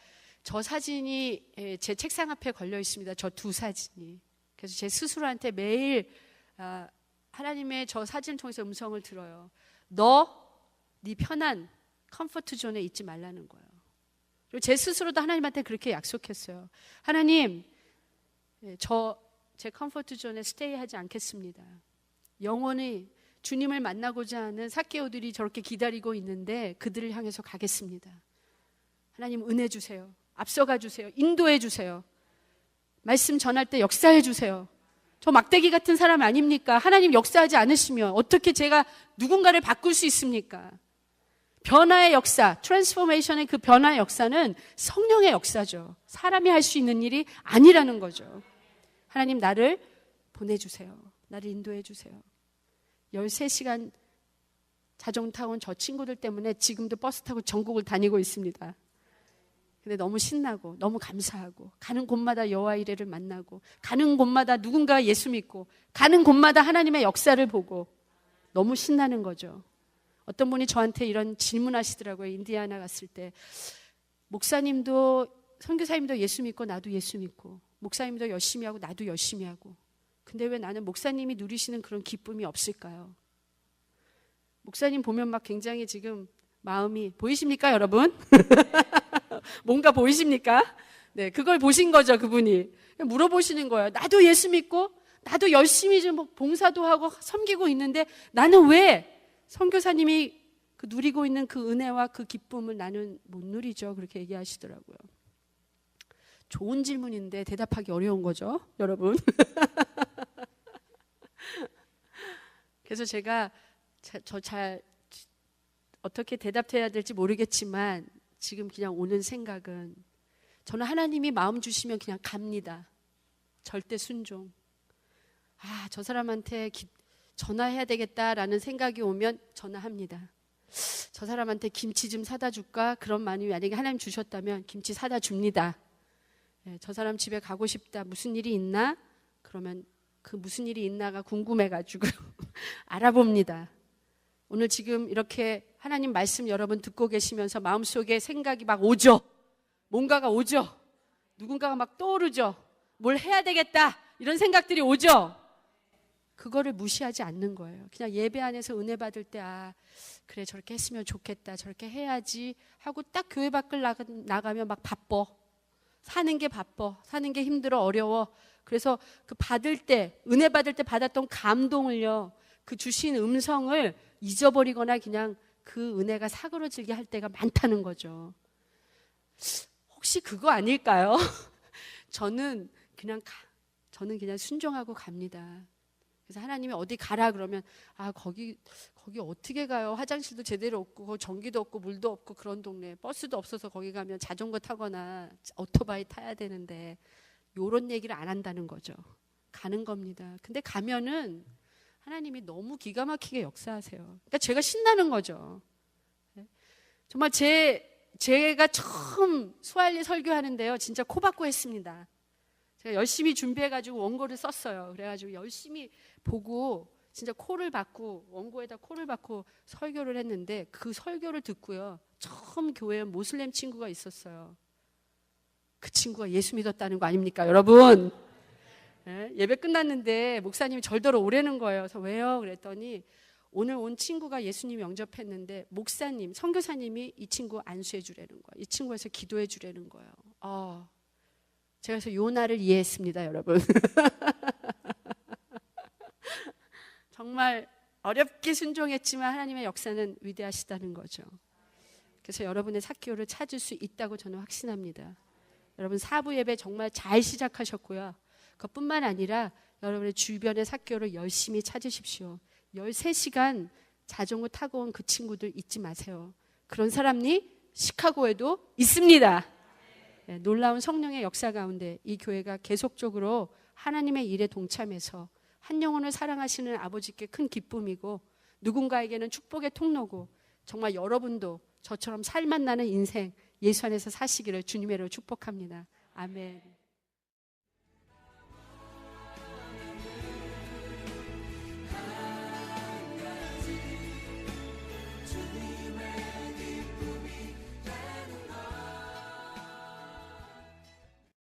저 사진이 제 책상 앞에 걸려 있습니다. 저 두 사진이. 그래서 제 스스로한테 매일 하나님의 저 사진을 통해서 음성을 들어요. 네 편한 컴포트 존에 있지 말라는 거예요. 그리고 제 스스로도 하나님한테 그렇게 약속했어요. 하나님, 제 컴포트 존에 스테이하지 않겠습니다. 영원히 주님을 만나고자 하는 삭개오들이 저렇게 기다리고 있는데 그들을 향해서 가겠습니다. 하나님 은혜 주세요. 앞서가 주세요. 인도해 주세요. 말씀 전할 때 역사해 주세요. 저 막대기 같은 사람 아닙니까? 하나님 역사하지 않으시면 어떻게 제가 누군가를 바꿀 수 있습니까? 변화의 역사, 트랜스포메이션의 그 변화의 역사는 성령의 역사죠. 사람이 할 수 있는 일이 아니라는 거죠. 하나님 나를 보내주세요. 나를 인도해 주세요. 13시간 자전거 타고 온 저 친구들 때문에 지금도 버스 타고 전국을 다니고 있습니다. 근데 너무 신나고 너무 감사하고 가는 곳마다 여호와 이레를 만나고 가는 곳마다 누군가 예수 믿고 가는 곳마다 하나님의 역사를 보고 너무 신나는 거죠. 어떤 분이 저한테 이런 질문하시더라고요. 인디아나 갔을 때 목사님도 선교사님도 예수 믿고 나도 예수 믿고 목사님도 열심히 하고 나도 열심히 하고 근데 왜 나는 목사님이 누리시는 그런 기쁨이 없을까요? 목사님 보면 막 굉장히 지금 마음이 보이십니까 여러분? 뭔가 보이십니까? 네, 그걸 보신 거죠 그분이. 물어보시는 거예요. 나도 예수 믿고 나도 열심히 좀 봉사도 하고 섬기고 있는데 나는 왜 선교사님이 그 누리고 있는 그 은혜와 그 기쁨을 나는 못 누리죠? 그렇게 얘기하시더라고요. 좋은 질문인데 대답하기 어려운 거죠 여러분. 그래서 제가 잘 어떻게 대답해야 될지 모르겠지만 지금 그냥 오는 생각은 저는 하나님이 마음 주시면 그냥 갑니다. 절대 순종. 저 사람한테 전화해야 되겠다라는 생각이 오면 전화합니다. 저 사람한테 김치 좀 사다 줄까? 그런 마음이 만약에 하나님 주셨다면 김치 사다 줍니다. 저 사람 집에 가고 싶다. 무슨 일이 있나? 그러면 그 무슨 일이 있나가 궁금해가지고 알아봅니다. 오늘 지금 이렇게 하나님 말씀 여러분 듣고 계시면서 마음속에 생각이 막 오죠. 뭔가가 오죠. 누군가가 막 떠오르죠. 뭘 해야 되겠다 이런 생각들이 오죠. 그거를 무시하지 않는 거예요. 그냥 예배 안에서 은혜 받을 때 그래 저렇게 했으면 좋겠다 저렇게 해야지 하고 딱 교회 밖을 나가면 막 바빠. 사는 게 바빠. 사는 게 힘들어 어려워. 그래서 그 받을 때 은혜 받을 때 받았던 감동을요. 그 주신 음성을 잊어버리거나 그냥 그 은혜가 사그러지게 할 때가 많다는 거죠. 혹시 그거 아닐까요? 저는 그냥 순종하고 갑니다. 그래서 하나님이 어디 가라 그러면 거기 어떻게 가요? 화장실도 제대로 없고 전기도 없고 물도 없고 그런 동네 버스도 없어서 거기 가면 자전거 타거나 오토바이 타야 되는데 요런 얘기를 안 한다는 거죠. 가는 겁니다. 근데 가면은 하나님이 너무 기가 막히게 역사하세요. 그러니까 제가 신나는 거죠. 정말 제가 처음 수알리 설교하는데요. 진짜 코 박고 했습니다. 제가 열심히 준비해가지고 원고를 썼어요. 그래가지고 열심히 보고 진짜 코를 박고 원고에다 코를 박고 설교를 했는데 그 설교를 듣고요. 처음 교회에 모슬렘 친구가 있었어요. 그 친구가 예수 믿었다는 거 아닙니까 여러분? 예배 끝났는데 목사님이 절더러 오라는 거예요. 그래서 왜요? 그랬더니 오늘 온 친구가 예수님 영접했는데 목사님, 선교사님이 이 친구 안수해 주라는 거예요. 이 친구에서 기도해 주라는 거예요. 제가 그래서 요나를 이해했습니다 여러분. 정말 어렵게 순종했지만 하나님의 역사는 위대하시다는 거죠. 그래서 여러분의 삭개오를 찾을 수 있다고 저는 확신합니다. 여러분 사부 예배 정말 잘 시작하셨고요. 그것뿐만 아니라 여러분의 주변의 삭개오를 열심히 찾으십시오. 13시간 자전거 타고 온 그 친구들 잊지 마세요. 그런 사람이 시카고에도 있습니다. 놀라운 성령의 역사 가운데 이 교회가 계속적으로 하나님의 일에 동참해서 한 영혼을 사랑하시는 아버지께 큰 기쁨이고 누군가에게는 축복의 통로고 정말 여러분도 저처럼 살맛 나는 인생 예수 안에서 사시기를 주님의 이름으로 축복합니다. 아멘.